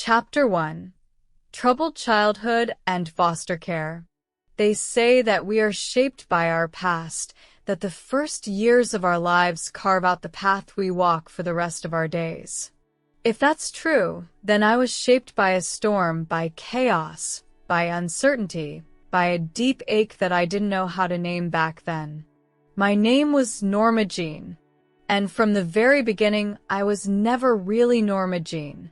Chapter 1. Troubled Childhood and Foster Care. They say that we are shaped by our past, that the first years of our lives carve out the path we walk for the rest of our days. If that's true, then I was shaped by a storm, by chaos, by uncertainty, by a deep ache that I didn't know how to name back then. My name was Norma Jean, and from the very beginning, I was never really Norma Jean.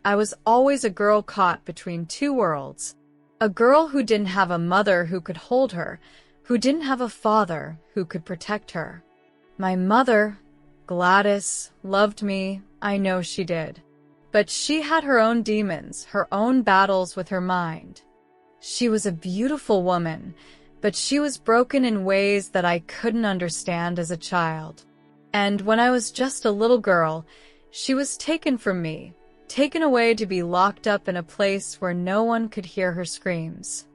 I was always a girl caught between two worlds. A girl who didn't have a mother who could hold her, who didn't have a father who could protect her. My mother, Gladys, loved me, I know she did. But she had her own demons, her own battles with her mind. She was a beautiful woman, but she was broken in ways that I couldn't understand as a child. And when I was just a little girl, she was taken from me, taken away to be locked up in a place where no one could hear her screams.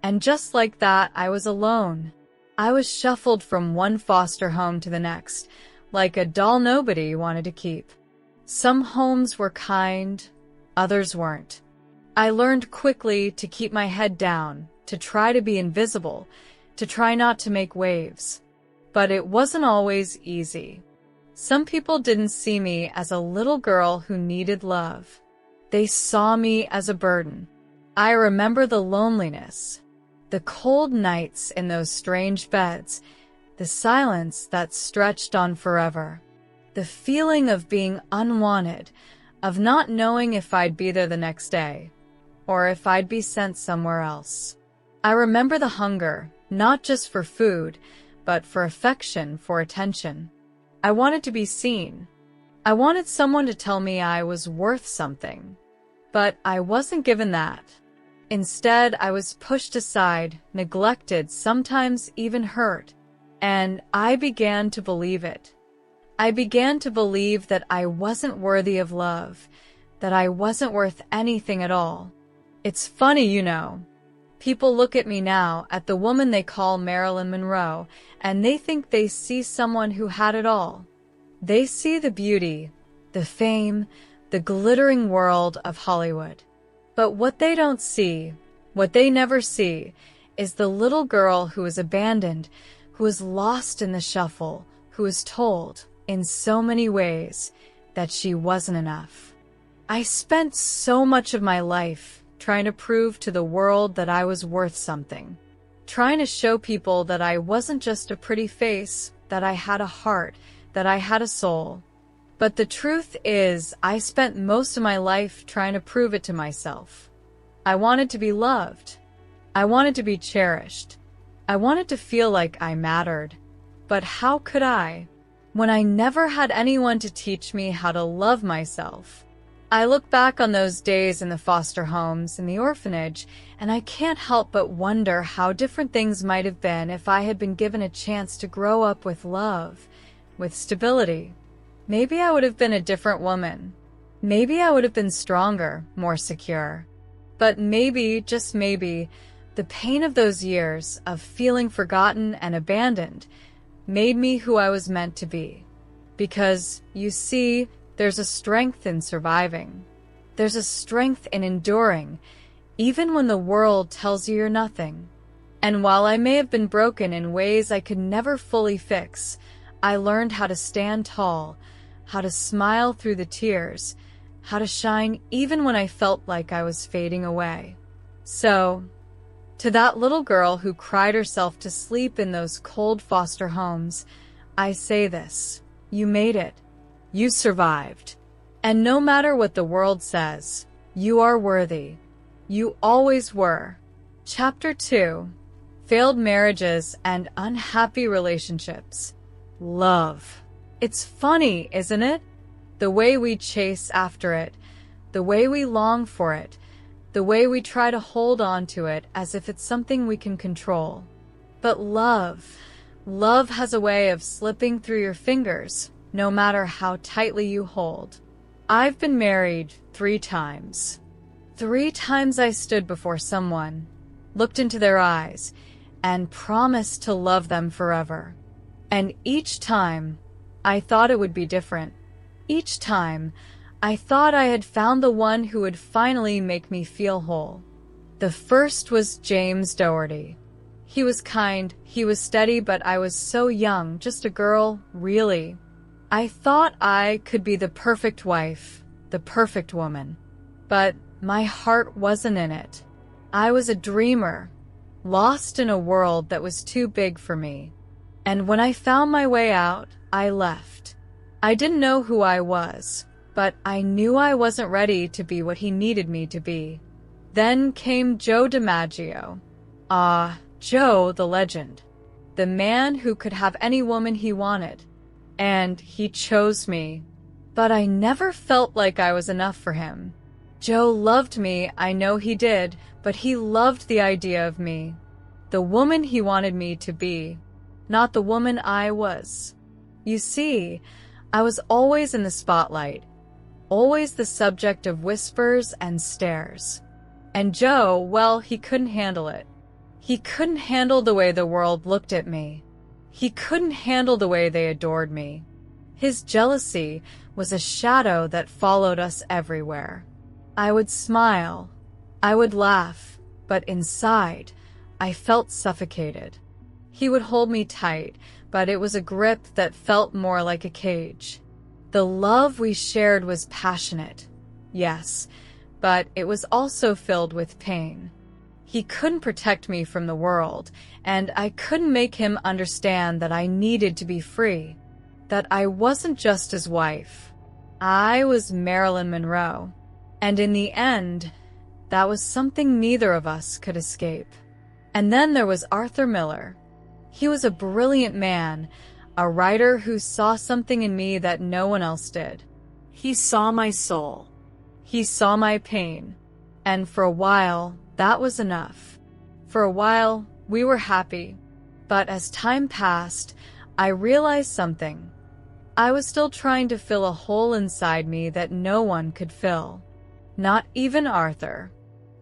And just like that, I was alone. I was shuffled from one foster home to the next, like a doll nobody wanted to keep. Some homes were kind, others weren't. I learned quickly to keep my head down, to try to be invisible, to try not to make waves. But it wasn't always easy. Some people didn't see me as a little girl who needed love. They saw me as a burden. I remember the loneliness, the cold nights in those strange beds, the silence that stretched on forever, the feeling of being unwanted, of not knowing if I'd be there the next day, or if I'd be sent somewhere else. I remember the hunger, not just for food, but for affection, for attention. I wanted to be seen. I wanted someone to tell me I was worth something. But I wasn't given that. Instead, I was pushed aside, neglected, sometimes even hurt. And I began to believe it. I began to believe that I wasn't worthy of love, that I wasn't worth anything at all. It's funny, you know. People look at me now, at the woman they call Marilyn Monroe, and they think they see someone who had it all. They see the beauty, the fame, the glittering world of Hollywood. But what they don't see, what they never see, is the little girl who is abandoned, who is lost in the shuffle, who is told, in so many ways, that she wasn't enough. I spent so much of my life trying to prove to the world that I was worth something, trying to show people that I wasn't just a pretty face, that I had a heart, that I had a soul. But the truth is, I spent most of my life trying to prove it to myself. I wanted to be loved. I wanted to be cherished. I wanted to feel like I mattered. But how could I, when I never had anyone to teach me how to love myself? I look back on those days in the foster homes, in the orphanage, and I can't help but wonder how different things might have been if I had been given a chance to grow up with love, with stability. Maybe I would have been a different woman. Maybe I would have been stronger, more secure. But maybe, just maybe, the pain of those years, of feeling forgotten and abandoned, made me who I was meant to be. Because, you see, there's a strength in surviving. There's a strength in enduring, even when the world tells you you're nothing. And while I may have been broken in ways I could never fully fix, I learned how to stand tall, how to smile through the tears, how to shine even when I felt like I was fading away. So, to that little girl who cried herself to sleep in those cold foster homes, I say this: you made it. You survived. And no matter what the world says, you are worthy. You always were. Chapter 2. Failed Marriages and Unhappy Relationships. Love. It's funny, isn't it? The way we chase after it, the way we long for it, the way we try to hold on to it as if it's something we can control. But love has a way of slipping through your fingers, no matter how tightly you hold. I've been married 3 times. 3 times I stood before someone, looked into their eyes, and promised to love them forever. And each time, I thought it would be different. Each time, I thought I had found the one who would finally make me feel whole. The first was James Doherty. He was kind, he was steady, but I was so young, just a girl, really. I thought I could be the perfect wife, the perfect woman. But my heart wasn't in it. I was a dreamer, lost in a world that was too big for me. And when I found my way out, I left. I didn't know who I was, but I knew I wasn't ready to be what he needed me to be. Then came Joe DiMaggio. Joe, the legend. The man who could have any woman he wanted. And he chose me. But I never felt like I was enough for him. Joe loved me, I know he did, but he loved the idea of me. The woman he wanted me to be, not the woman I was. You see, I was always in the spotlight, always the subject of whispers and stares. And Joe, well, he couldn't handle it. He couldn't handle the way the world looked at me. He couldn't handle the way they adored me. His jealousy was a shadow that followed us everywhere. I would smile, I would laugh, but inside, I felt suffocated. He would hold me tight, but it was a grip that felt more like a cage. The love we shared was passionate, yes, but it was also filled with pain. He couldn't protect me from the world, and I couldn't make him understand that I needed to be free, that I wasn't just his wife. I was Marilyn Monroe, and in the end, that was something neither of us could escape. And then there was Arthur Miller. He was a brilliant man, a writer who saw something in me that no one else did. He saw my soul. He saw my pain. And for a while, that was enough. For a while, we were happy. But as time passed, I realized something. I was still trying to fill a hole inside me that no one could fill. Not even Arthur.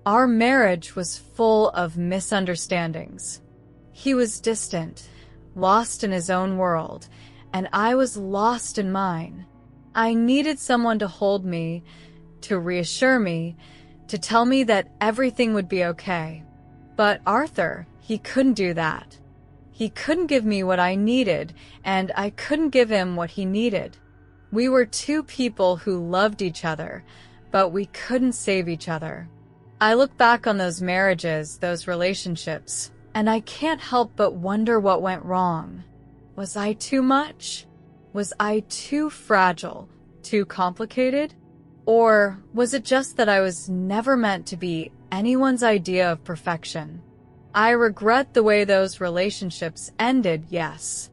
Our marriage was full of misunderstandings. He was distant, lost in his own world, and I was lost in mine. I needed someone to hold me, to reassure me, to tell me that everything would be okay. But Arthur, he couldn't do that. He couldn't give me what I needed, and I couldn't give him what he needed. We were two people who loved each other, but we couldn't save each other. I look back on those marriages, those relationships, and I can't help but wonder what went wrong. Was I too much? Was I too fragile? Too complicated? Or was it just that I was never meant to be anyone's idea of perfection? I regret the way those relationships ended, yes.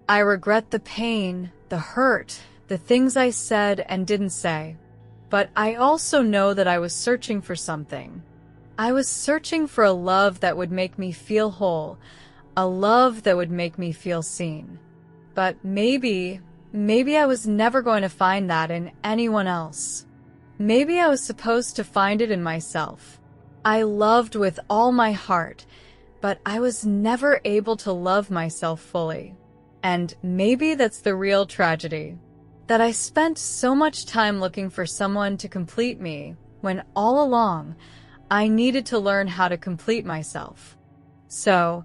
I regret the pain, the hurt, the things I said and didn't say. But I also know that I was searching for something. I was searching for a love that would make me feel whole, a love that would make me feel seen. But maybe I was never going to find that in anyone else. Maybe I was supposed to find it in myself. I loved with all my heart, but I was never able to love myself fully. And maybe that's the real tragedy. That I spent so much time looking for someone to complete me, when all along, I needed to learn how to complete myself. So,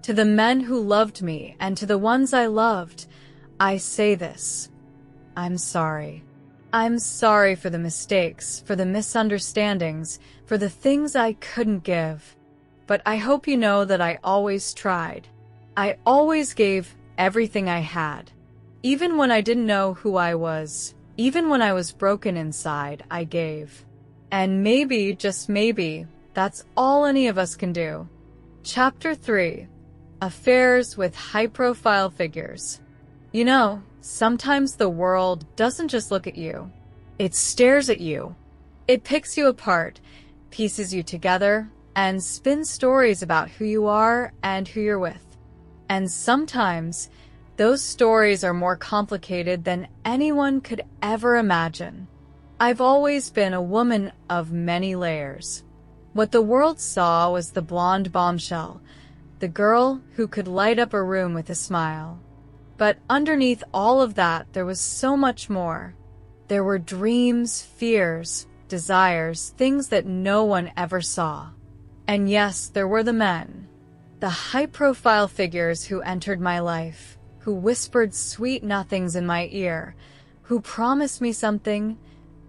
to the men who loved me and to the ones I loved, I say this. I'm sorry. I'm sorry for the mistakes, for the misunderstandings, for the things I couldn't give. But I hope you know that I always tried. I always gave everything I had. Even when I didn't know who I was, even when I was broken inside, I gave. And maybe, just maybe, that's all any of us can do. Chapter 3. Affairs with high-profile figures. You know, sometimes the world doesn't just look at you. It stares at you. It picks you apart, pieces you together, and spins stories about who you are and who you're with. And sometimes, those stories are more complicated than anyone could ever imagine. I've always been a woman of many layers. What the world saw was the blonde bombshell, the girl who could light up a room with a smile. But underneath all of that, there was so much more. There were dreams, fears, desires, things that no one ever saw. And yes, there were the men. The high-profile figures who entered my life, who whispered sweet nothings in my ear, who promised me something,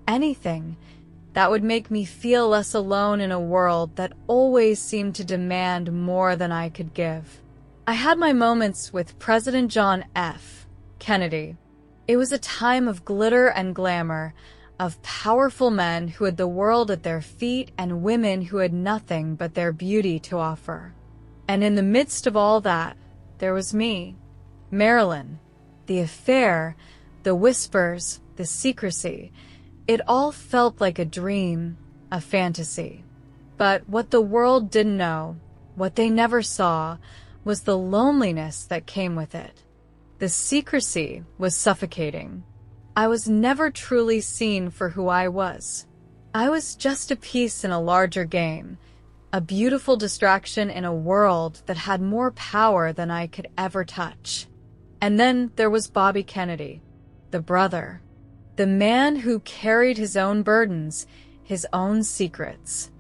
anything, that would make me feel less alone in a world that always seemed to demand more than I could give. I had my moments with President John F. Kennedy. It was a time of glitter and glamour, of powerful men who had the world at their feet and women who had nothing but their beauty to offer. And in the midst of all that, there was me, Marilyn. The affair, the whispers, the secrecy, it all felt like a dream, a fantasy. But what the world didn't know, what they never saw, was the loneliness that came with it. The secrecy was suffocating. I was never truly seen for who I was. I was just a piece in a larger game, a beautiful distraction in a world that had more power than I could ever touch. And then there was Bobby Kennedy, the brother, the man who carried his own burdens, his own secrets.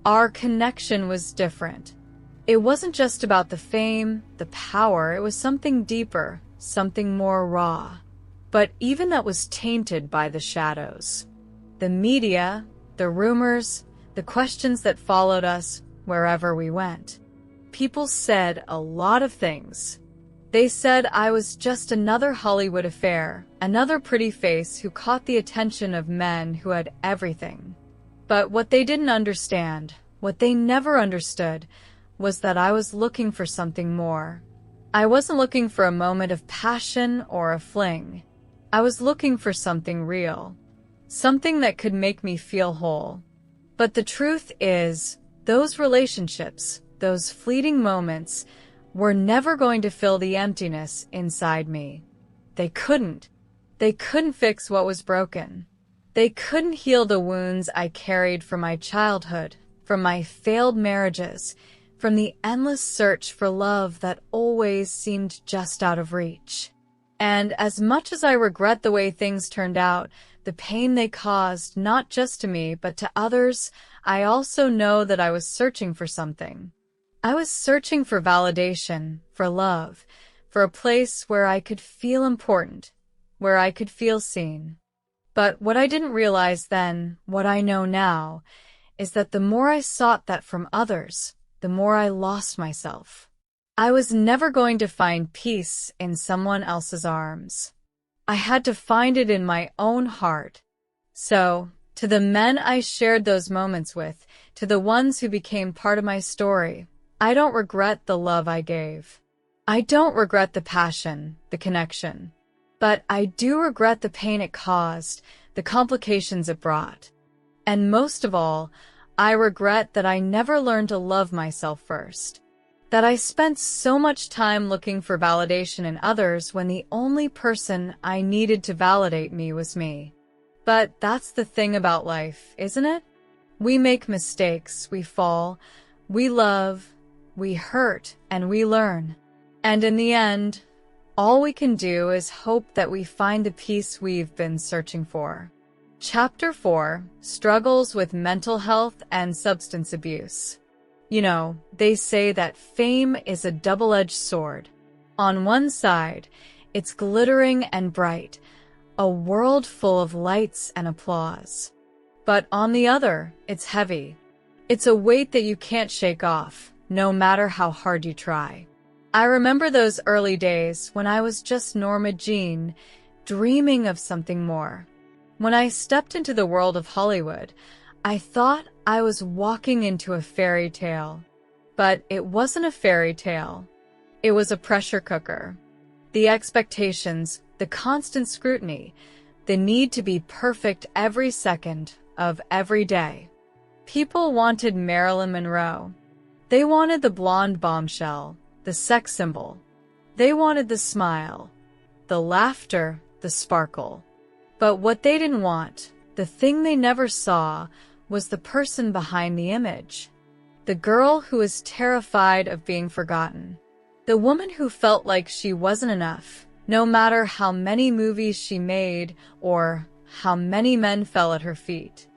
Our connection was different. It wasn't just about the fame, the power, it was something deeper, something more raw. But even that was tainted by the shadows. The media, the rumors, the questions that followed us wherever we went. People said a lot of things. They said I was just another Hollywood affair, another pretty face who caught the attention of men who had everything. But what they didn't understand, what they never understood, was that I was looking for something more. I wasn't looking for a moment of passion or a fling. I was looking for something real, something that could make me feel whole. But the truth is, those relationships, those fleeting moments, were never going to fill the emptiness inside me. They couldn't. They couldn't fix what was broken. They couldn't heal the wounds I carried from my childhood, from my failed marriages, from the endless search for love that always seemed just out of reach. And as much as I regret the way things turned out, the pain they caused, not just to me, but to others, I also know that I was searching for something. I was searching for validation, for love, for a place where I could feel important, where I could feel seen. But what I didn't realize then, what I know now, is that the more I sought that from others, the more I lost myself. I was never going to find peace in someone else's arms. I had to find it in my own heart. So, to the men I shared those moments with, to the ones who became part of my story, I don't regret the love I gave. I don't regret the passion, the connection. But I do regret the pain it caused, the complications it brought. And most of all, I regret that I never learned to love myself first. That I spent so much time looking for validation in others when the only person I needed to validate me was me. But that's the thing about life, isn't it? We make mistakes, we fall, we love, we hurt, and we learn. And in the end, all we can do is hope that we find the peace we've been searching for. Chapter 4: Struggles with Mental Health and Substance Abuse. You know, they say that fame is a double-edged sword. On one side, it's glittering and bright, a world full of lights and applause. But on the other, it's heavy. It's a weight that you can't shake off, no matter how hard you try. I remember those early days when I was just Norma Jean, dreaming of something more. When I stepped into the world of Hollywood, I thought I was walking into a fairy tale. But it wasn't a fairy tale. It was a pressure cooker. The expectations, the constant scrutiny, the need to be perfect every second of every day. People wanted Marilyn Monroe. They wanted the blonde bombshell, the sex symbol. They wanted the smile, the laughter, the sparkle. But what they didn't want, the thing they never saw, was the person behind the image. The girl who was terrified of being forgotten. The woman who felt like she wasn't enough, no matter how many movies she made or how many men fell at her feet.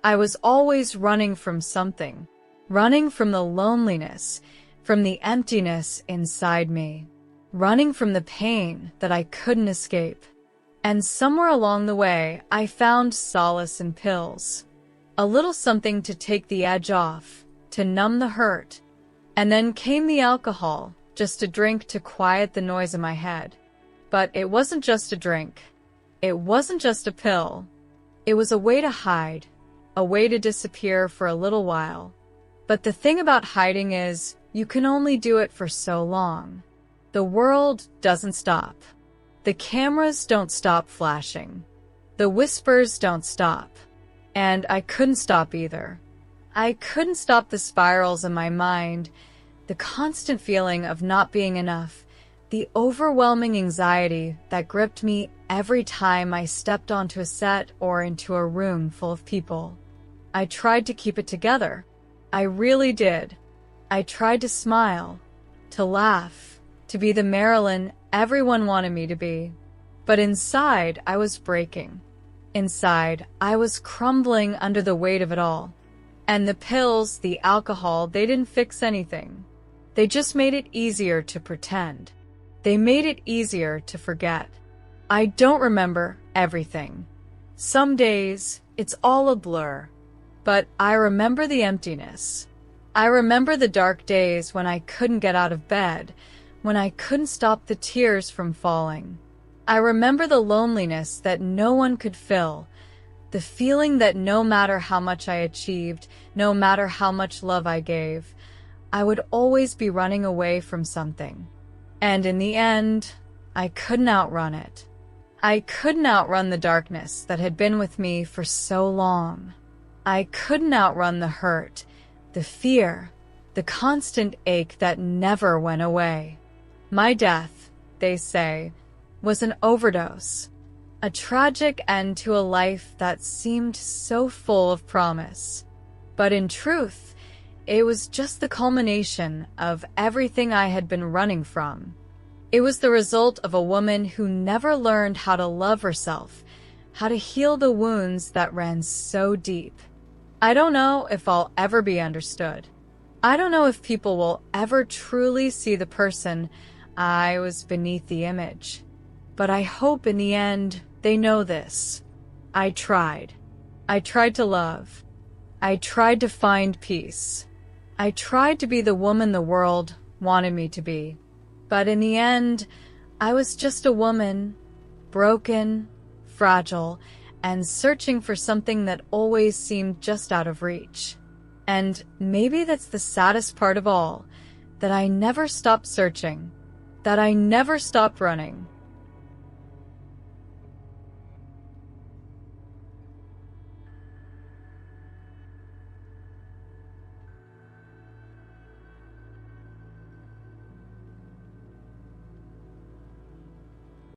I was always running from something, running from the loneliness, from the emptiness inside me, running from the pain that I couldn't escape. And somewhere along the way, I found solace in pills. A little something to take the edge off, to numb the hurt. And then came the alcohol, just a drink to quiet the noise in my head. But it wasn't just a drink. It wasn't just a pill. It was a way to hide, a way to disappear for a little while. But the thing about hiding is, you can only do it for so long. The world doesn't stop. The cameras don't stop flashing. The whispers don't stop. And I couldn't stop either. I couldn't stop the spirals in my mind, the constant feeling of not being enough, the overwhelming anxiety that gripped me every time I stepped onto a set or into a room full of people. I tried to keep it together. I really did. I tried to smile, to laugh, to be the Marilyn everyone wanted me to be. But inside, I was breaking. Inside, I was crumbling under the weight of it all. And the pills, the alcohol, they didn't fix anything. They just made it easier to pretend. They made it easier to forget. I don't remember everything. Some days, it's all a blur. But I remember the emptiness. I remember the dark days when I couldn't get out of bed, when I couldn't stop the tears from falling. I remember the loneliness that no one could fill, the feeling that no matter how much I achieved, no matter how much love I gave, I would always be running away from something. And in the end, I couldn't outrun it. I couldn't outrun the darkness that had been with me for so long. I couldn't outrun the hurt, the fear, the constant ache that never went away. My death, they say, was an overdose, a tragic end to a life that seemed so full of promise. But in truth, it was just the culmination of everything I had been running from. It was the result of a woman who never learned how to love herself, how to heal the wounds that ran so deep. I don't know if I'll ever be understood. I don't know if people will ever truly see the person I was beneath the image. But I hope in the end they know this. I tried. I tried to love. I tried to find peace. I tried to be the woman the world wanted me to be. But in the end, I was just a woman, broken, fragile, and searching for something that always seemed just out of reach. And maybe that's the saddest part of all, that I never stopped searching, that I never stopped running.